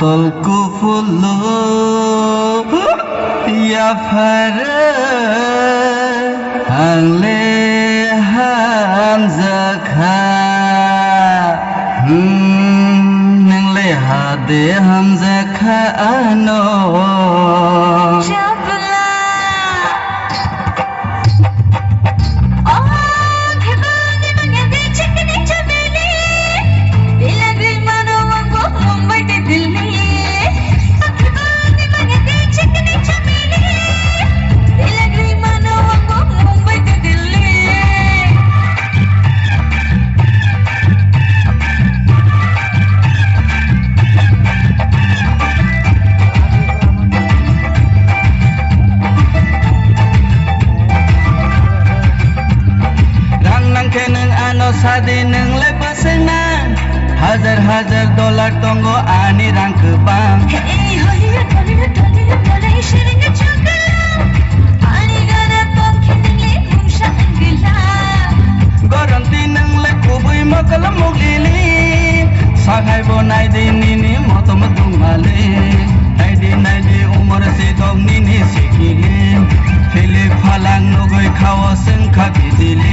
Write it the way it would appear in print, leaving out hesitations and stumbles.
tolku fulu ya fara hangle hamzakha nangle hade hamzakha ano sadi neng le pasena hajar dolar tonggo ani rang kebang hey holir dollar shiring chakala ani gara tom kheneng le mumsha angla garanti neng le kubui makal muglili sagai bonai dini ni motom dumale nai di umar se dom nini sikili phile phalang nogoi khawa seng khabidili